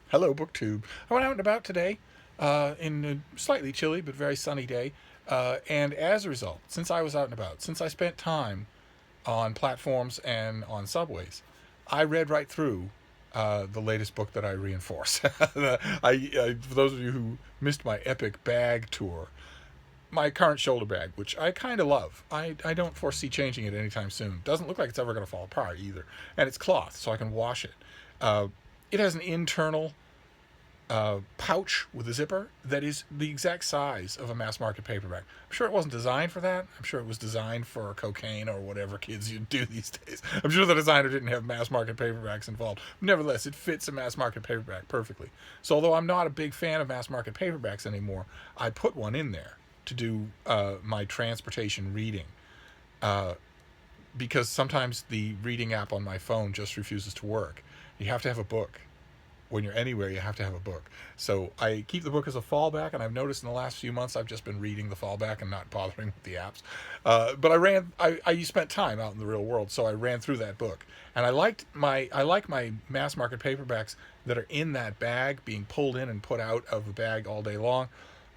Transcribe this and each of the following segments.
Hello, BookTube. I went out and about today in a slightly chilly but very sunny day. And as a result, since I was out and about, since I spent time on platforms and on subways, I read right through the latest book that I reinforce. For those of you who missed my epic bag tour, my current shoulder bag, which I kind of love. I don't foresee changing it anytime soon. Doesn't look like it's ever going to fall apart either. And it's cloth, so I can wash it. Uh, it has an internal pouch with a zipper that is the exact size of a mass market paperback. I'm sure it wasn't designed for that. I'm sure it was designed for cocaine or whatever kids you do these days. I'm sure the designer didn't have mass market paperbacks involved. Nevertheless, it fits a mass market paperback perfectly. So although I'm not a big fan of mass market paperbacks anymore, I put one in there to do my transportation reading. Because sometimes the reading app on my phone just refuses to work. You have to have a book. When you're anywhere, you have to have a book. So I keep the book as a fallback, and I've noticed in the last few months I've just been reading the fallback and not bothering with the apps. But I spent time out in the real world, so I ran through that book, and I like my mass market paperbacks that are in that bag being pulled in and put out of the bag all day long.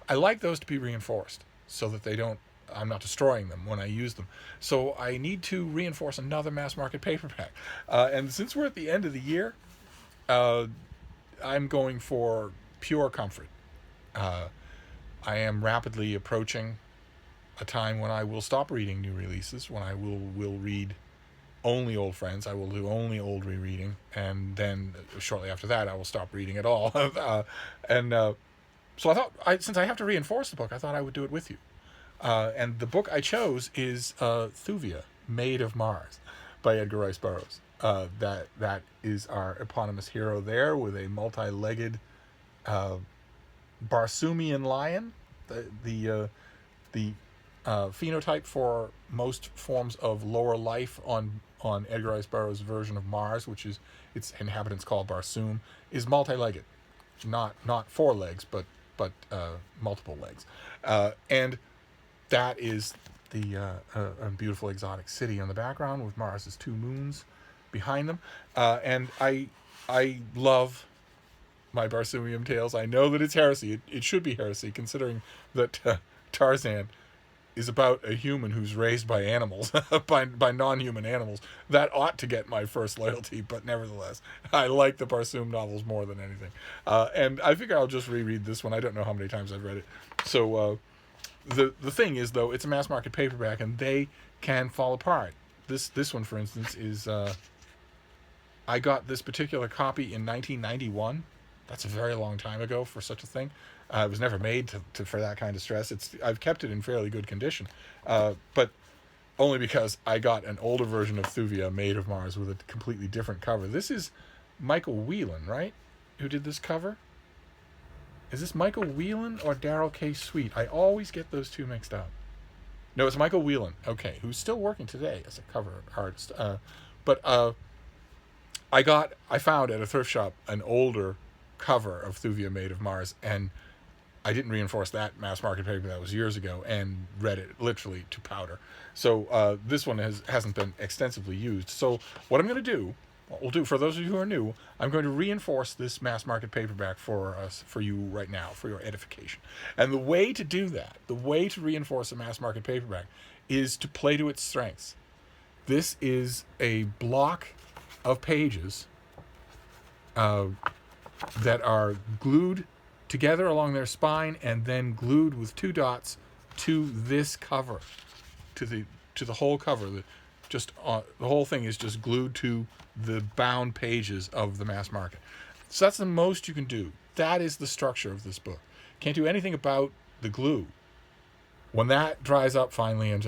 I like those to be reinforced so that I'm not destroying them when I use them. So I need to reinforce another mass market paperback. And since we're at the end of the year, uh, I'm going for pure comfort. Uh, I am rapidly approaching a time when I will stop reading new releases, when I will read only old friends. I will do only old rereading, and then shortly after that, I will stop reading at all. And So I thought, since I have to reinforce the book, I thought I would do it with you. And the book I chose is Thuvia, Maid of Mars, by Edgar Rice Burroughs. That is our eponymous hero there, with a multi-legged uh, Barsoomian lion. The phenotype for most forms of lower life on Edgar Rice Burroughs' version of Mars, which is its inhabitants called Barsoom, is multi-legged, not four legs, but multiple legs, and that is the a beautiful exotic city in the background with Mars's two moons behind them, and I love my Barsoomian tales. I know that it's heresy. It should be heresy, considering that Tarzan is about a human who's raised by animals, by non-human animals. That ought to get my first loyalty, but nevertheless, I like the Barsoom novels more than anything. And I figure I'll just reread this one. I don't know how many times I've read it. So the thing is, though, it's a mass market paperback, and they can fall apart. This one, for instance, is I got this particular copy in 1991. That's a very long time ago for such a thing. It was never made for that kind of stress. I've kept it in fairly good condition, but only because I got an older version of Thuvia, Maid of Mars, with a completely different cover. This is Michael Whelan, right? Who did this cover? Is this Michael Whelan or Darrell K. Sweet? I always get those two mixed up. No, it's Michael Whelan. Okay, who's still working today as a cover artist. But I found at a thrift shop an older cover of Thuvia, Maid of Mars, and I didn't reinforce that mass market paper. That was years ago, and read it literally to powder. So this one hasn't been extensively used. So what we'll do for those of you who are new, I'm going to reinforce this mass market paperback for you right now, for your edification. And the way to do that, the way to reinforce a mass market paperback, is to play to its strengths. This is a block of pages that are glued together along their spine and then glued with two dots to this cover, to the whole cover. The whole thing is just glued to the bound pages of the mass market. So that's the most you can do. That is the structure of this book. Can't do anything about the glue. When that dries up finally and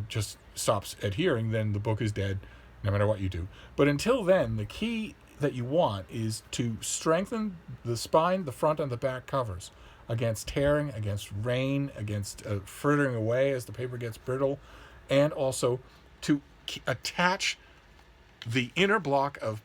just stops adhering, then the book is dead, no matter what you do. But until then, the key that you want is to strengthen the spine, the front, and the back covers against tearing, against rain, against frittering away as the paper gets brittle, and also to attach the inner block of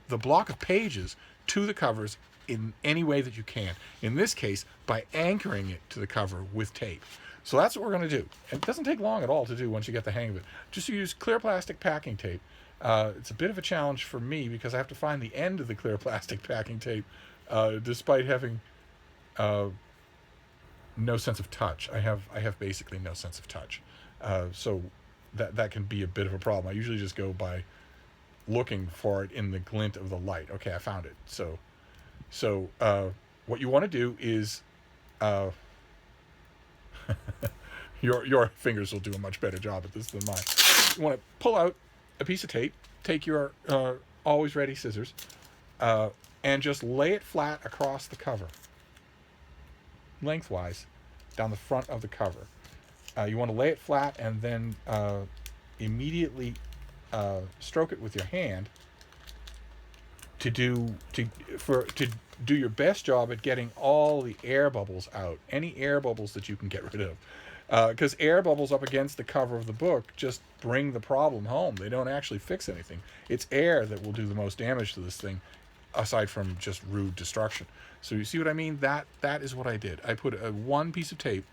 pages to the covers in any way that you can. In this case, by anchoring it to the cover with tape. So that's what we're going to do. And it doesn't take long at all to do once you get the hang of it. Just use clear plastic packing tape. It's a bit of a challenge for me because I have to find the end of the clear plastic packing tape Despite having uh, no sense of touch. I have basically no sense of touch, so that can be a bit of a problem. I usually just go by looking for it in the glint of the light. Okay, I found it. So what you want to do is uh, your fingers will do a much better job at this than mine. You want to pull out a piece of tape, take your always ready scissors, uh, and just lay it flat across the cover, lengthwise, down the front of the cover. You want to lay it flat and then immediately stroke it with your hand to do your best job at getting all the air bubbles out, any air bubbles that you can get rid of. Because air bubbles up against the cover of the book just bring the problem home. They don't actually fix anything. It's air that will do the most damage to this thing, aside from just rude destruction. So you see what I mean? That is what I did. I put one piece of tape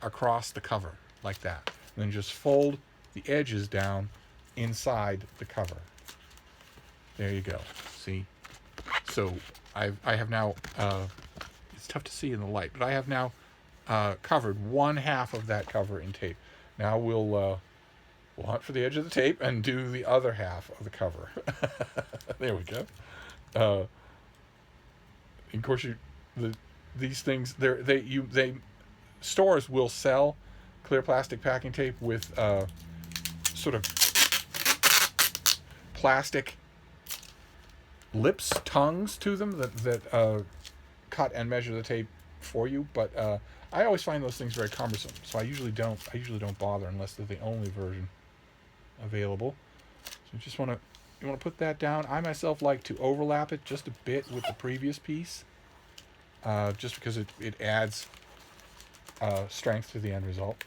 across the cover like that, and then just fold the edges down inside the cover. There you go. See? So I have now. It's tough to see in the light, but I have now covered one half of that cover in tape. Now we'll hunt for the edge of the tape and do the other half of the cover. There we go. Of course, these things they stores will sell clear plastic packing tape with sort of plastic lips, tongues to them that cut and measure the tape for you. But I always find those things very cumbersome, so I usually don't bother unless they're the only version available. So you want to put that down. I myself like to overlap it just a bit with the previous piece, just because it adds strength to the end result.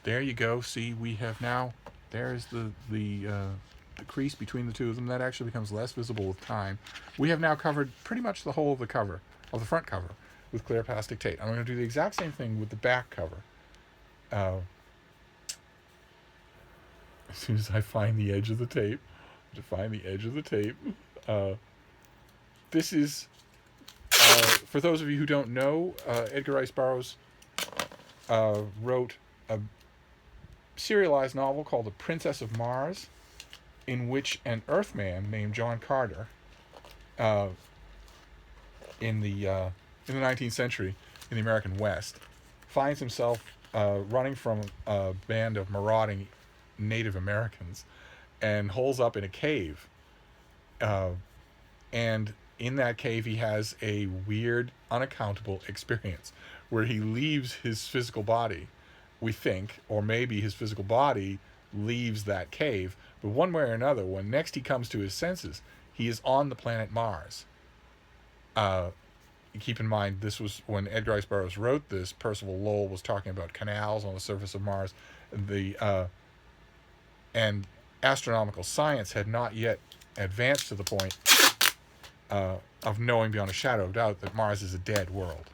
There you go. See, we have now. There's the crease between the two of them. That actually becomes less visible with time. We have now covered pretty much the whole of the cover, of the front cover, with clear plastic tape. I'm going to do the exact same thing with the back cover. As soon as I find the edge of the tape, this is, for those of you who don't know, Edgar Rice Burroughs wrote a serialized novel called The Princess of Mars, in which an Earthman named John Carter, in the 19th century in the American West, finds himself running from a band of marauding Native Americans and holes up in a cave. And in that cave he has a weird, unaccountable experience where he leaves his physical body, we think, or maybe his physical body leaves that cave, but one way or another, when next he comes to his senses, he is on the planet Mars. Keep in mind, this was when Edgar Rice Burroughs wrote this. Percival Lowell was talking about canals on the surface of Mars. And astronomical science had not yet advanced to the point of knowing beyond a shadow of doubt that Mars is a dead world.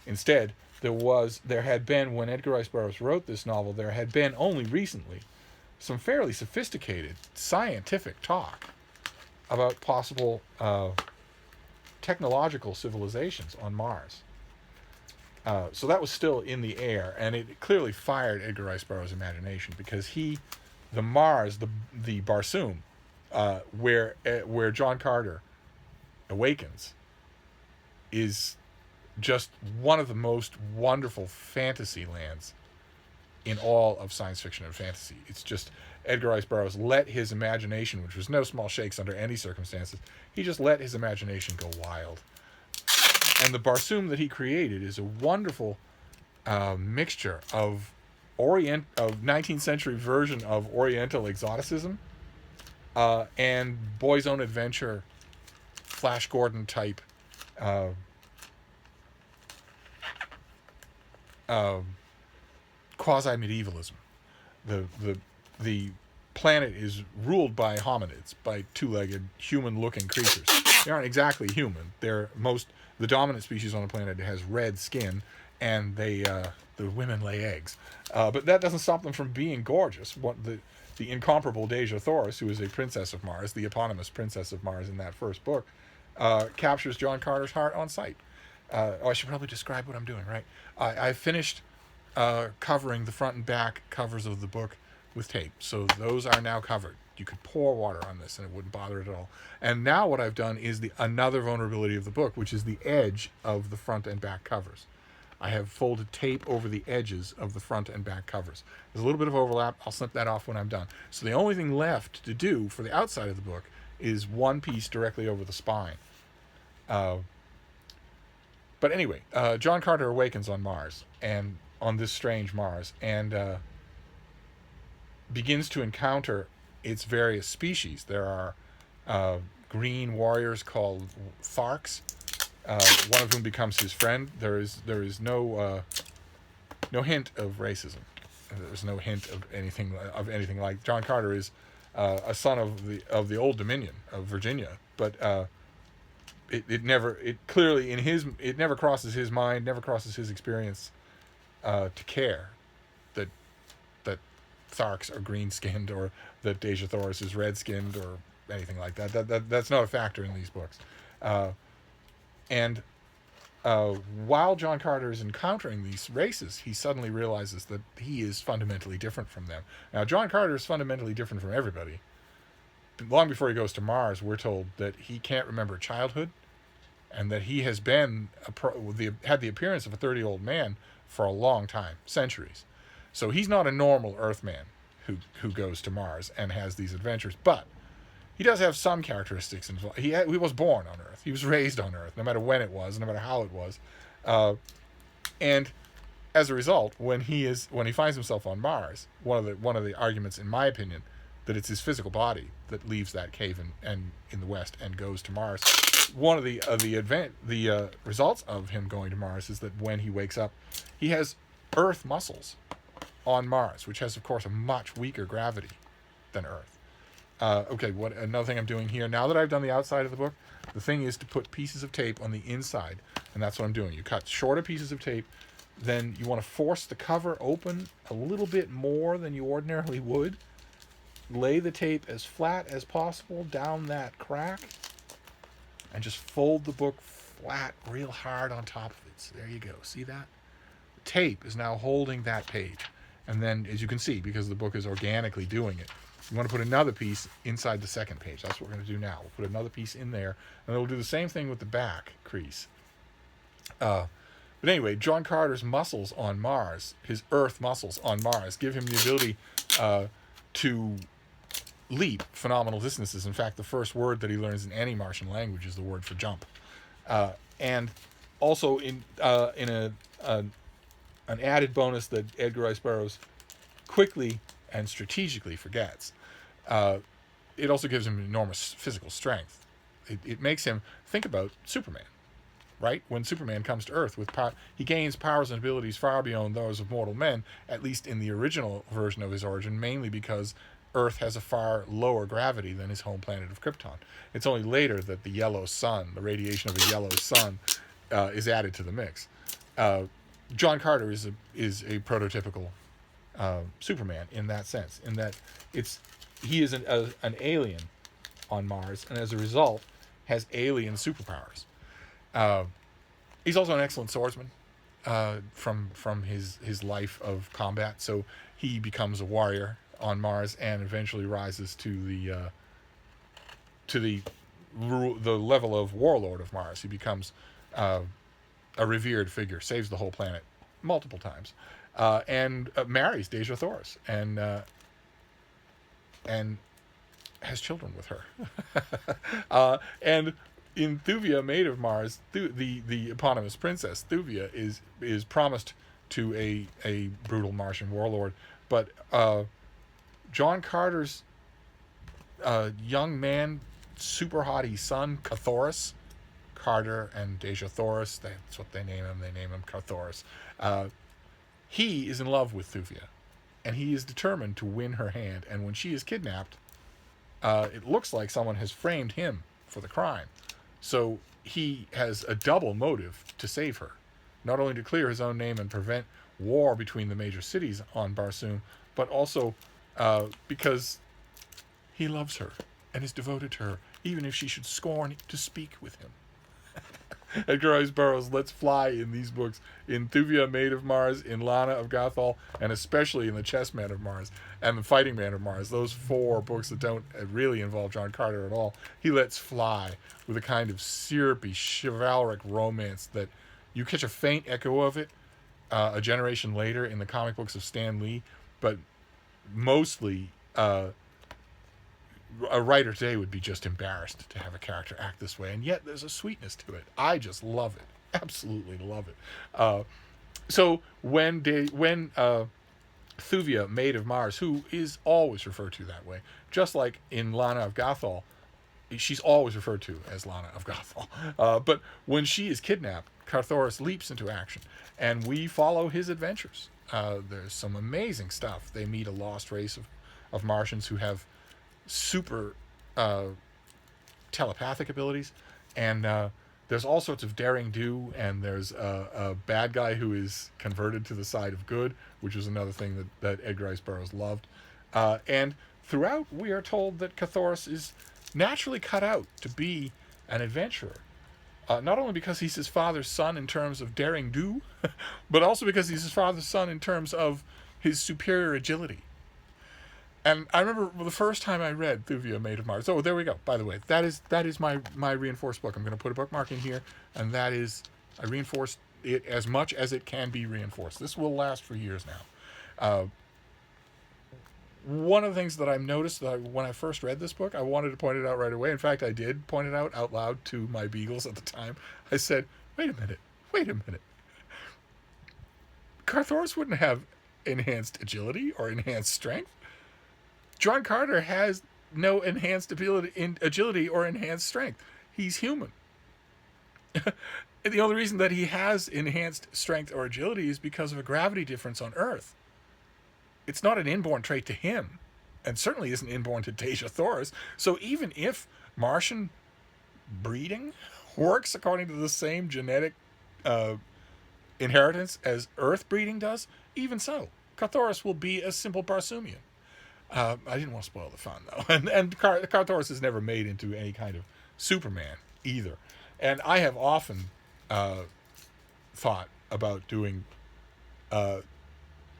Instead, there had been, when Edgar Rice Burroughs wrote this novel, there had been only recently some fairly sophisticated scientific talk about possible technological civilizations on Mars. So that was still in the air, and it clearly fired Edgar Rice Burroughs' imagination, because the Mars, the Barsoom, where John Carter awakens, is just one of the most wonderful fantasy lands in all of science fiction and fantasy. It's just Edgar Rice Burroughs let his imagination, which was no small shakes under any circumstances, he just let his imagination go wild. And the Barsoom that he created is a wonderful mixture of 19th century version of Oriental exoticism and boy's own adventure, Flash Gordon type quasi-medievalism. The planet is ruled by hominids, by two-legged, human-looking creatures. They aren't exactly human. The dominant species on the planet has red skin, and the women lay eggs. But that doesn't stop them from being gorgeous. The incomparable Dejah Thoris, who is a princess of Mars, the eponymous princess of Mars in that first book, captures John Carter's heart on sight. I should probably describe what I'm doing, right? I finished covering the front and back covers of the book with tape. So those are now covered. You could pour water on this and it wouldn't bother it at all. And now what I've done is another vulnerability of the book, which is the edge of the front and back covers. I have folded tape over the edges of the front and back covers. There's a little bit of overlap. I'll snip that off when I'm done. So the only thing left to do for the outside of the book is one piece directly over the spine. But anyway, John Carter awakens on Mars, and on this strange Mars, and begins to encounter its various species. There are green warriors called Tharks, one of whom becomes his friend. There is no hint of racism. There's no hint of anything like. John Carter is a son of the Old Dominion of Virginia, but it never crosses his mind, never crosses his experience to care that Tharks are green-skinned or that Deja Thoris is red-skinned or anything like that. That's not a factor in these books. And while John Carter is encountering these races, he suddenly realizes that he is fundamentally different from them. Now, John Carter is fundamentally different from everybody. Long before he goes to Mars, we're told that he can't remember childhood, and that he has been had the appearance of a 30-year-old man for a long time, centuries. So he's not a normal Earthman who goes to Mars and has these adventures, but he does have some characteristics involved. He was born on Earth. He was raised on Earth, no matter when it was, no matter how it was, and as a result, when he finds himself on Mars, one of the arguments, in my opinion, that it's his physical body that leaves that cave and in the West and goes to Mars. One of the results of him going to Mars is that when he wakes up, he has Earth muscles on Mars, which has, of course, a much weaker gravity than Earth. Okay, another thing I'm doing here, now that I've done the outside of the book, the thing is to put pieces of tape on the inside, and that's what I'm doing. You cut shorter pieces of tape, then you want to force the cover open a little bit more than you ordinarily would. Lay the tape as flat as possible down that crack, and just fold the book flat real hard on top of it. So there you go. See that? The tape is now holding that page. And then, as you can see, because the book is organically doing it, you want to put another piece inside the second page. That's what we're going to do now. We'll put another piece in there, and then we'll do the same thing with the back crease. But anyway, John Carter's muscles on Mars, his Earth muscles on Mars, give him the ability to leap phenomenal distances. In fact, the first word that he learns in any Martian language is the word for jump. And also in an added bonus that Edgar Rice Burroughs quickly and strategically forgets, it also gives him enormous physical strength. It makes him think about Superman, right? When Superman comes to Earth with power, he gains powers and abilities far beyond those of mortal men, at least in the original version of his origin, mainly because Earth has a far lower gravity than his home planet of Krypton. It's only later that the yellow sun, the radiation of a yellow sun, is added to the mix. John Carter is a prototypical Superman in that sense, in that he is an alien on Mars, and as a result has alien superpowers. He's also an excellent swordsman from his life of combat, so he becomes a warrior on Mars and eventually rises to the level of warlord of Mars. He becomes a revered figure, saves the whole planet multiple times, and marries Deja Thoris and has children with her. And in Thuvia, Maid of Mars, the eponymous princess Thuvia is promised to a brutal Martian warlord, but John Carter's young man, super hottie son, Cathoris, Carter and Deja Thoris, that's what they name him. They name him Cathoris. He is in love with Thuvia, and he is determined to win her hand. And when she is kidnapped, it looks like someone has framed him for the crime. So he has a double motive to save her, not only to clear his own name and prevent war between the major cities on Barsoom, but also because he loves her and is devoted to her even if she should scorn to speak with him. Edgar Rice Burroughs lets fly in these books, in Thuvia, Maid of Mars, in Lana of Gothol, and especially in The Chessman of Mars and The Fighting Man of Mars. Those 4 books that don't really involve John Carter at all. He lets fly with a kind of syrupy, chivalric romance that you catch a faint echo of it a generation later in the comic books of Stan Lee, but mostly a writer today would be just embarrassed to have a character act this way, and yet there's a sweetness to it. I just love it, absolutely love it. So when Thuvia, Maid of Mars, who is always referred to that way, just like in Lana of Gothol, she's always referred to as Lana of Gothol. But when she is kidnapped, Carthoris leaps into action, and we follow his adventures. There's some amazing stuff. They meet a lost race of Martians who have super telepathic abilities, and there's all sorts of daring do, and there's a bad guy who is converted to the side of good, which is another thing that Edgar Rice Burroughs loved. And throughout, we are told that Carthoris is naturally cut out to be an adventurer. Not only because he's his father's son in terms of daring do, but also because he's his father's son in terms of his superior agility. And I remember the first time I read Thuvia, Maid of Mars. Oh, there we go. By the way, that is my reinforced book. I'm going to put a bookmark in here, and that is, I reinforced it as much as it can be reinforced. This will last for years now. One of the things that I noticed that when I first read this book, I wanted to point it out right away. In fact, I did point it out loud to my beagles at the time. I said, wait a minute. Carthoris wouldn't have enhanced agility or enhanced strength. John Carter has no enhanced agility or enhanced strength. He's human. And the only reason that he has enhanced strength or agility is because of a gravity difference on Earth. It's not an inborn trait to him, and certainly isn't inborn to Dejah Thoris. So even if Martian breeding works according to the same genetic inheritance as Earth breeding does, even so, Carthoris will be a simple Barsoomian. I didn't want to spoil the fun, though. And Carthoris is never made into any kind of Superman, either. And I have often thought about doing a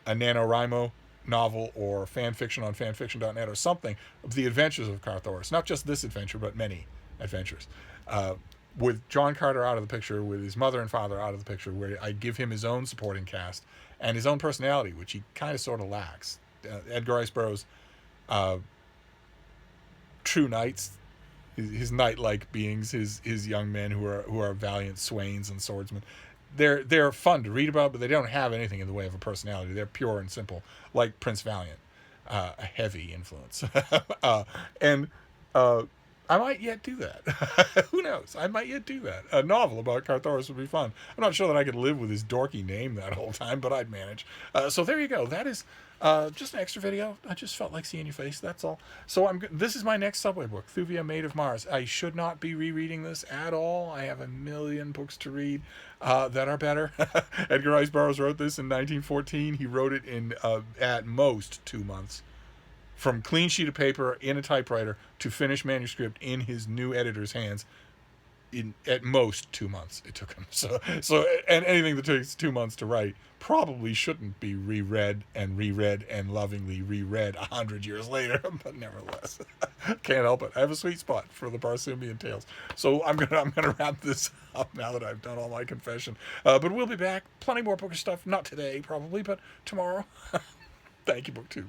NaNoWriMo novel or fan fiction on fanfiction.net or something of the adventures of Carthoris. Not just this adventure, but many adventures. With John Carter out of the picture, with his mother and father out of the picture, where I give him his own supporting cast and his own personality, which he kind of sort of lacks. Edgar Rice Burroughs' true knights, his knight-like beings, his young men who are valiant swains and swordsmen, they're fun to read about, but they don't have anything in the way of a personality. They're pure and simple, like Prince Valiant, a heavy influence. And I might yet do that. Who knows? I might yet do that. A novel about Carthoris would be fun. I'm not sure that I could live with his dorky name that whole time, but I'd manage. So there you go. That is just an extra video. I just felt like seeing your face. That's all. So this is my next Subway book, Thuvia, Maid of Mars. I should not be rereading this at all. I have a million books to read that are better. Edgar Rice Burroughs wrote this in 1914. He wrote it in at most 2 months. From clean sheet of paper in a typewriter to finished manuscript in his new editor's hands, in at most 2 months it took him. So and anything that takes 2 months to write probably shouldn't be reread and lovingly reread 100 years later. But nevertheless, can't help it. I have a sweet spot for the Barsoomian tales. So I'm gonna wrap this up now that I've done all my confession. But we'll be back. Plenty more bookish stuff. Not today, probably, but tomorrow. Thank you, BookTube.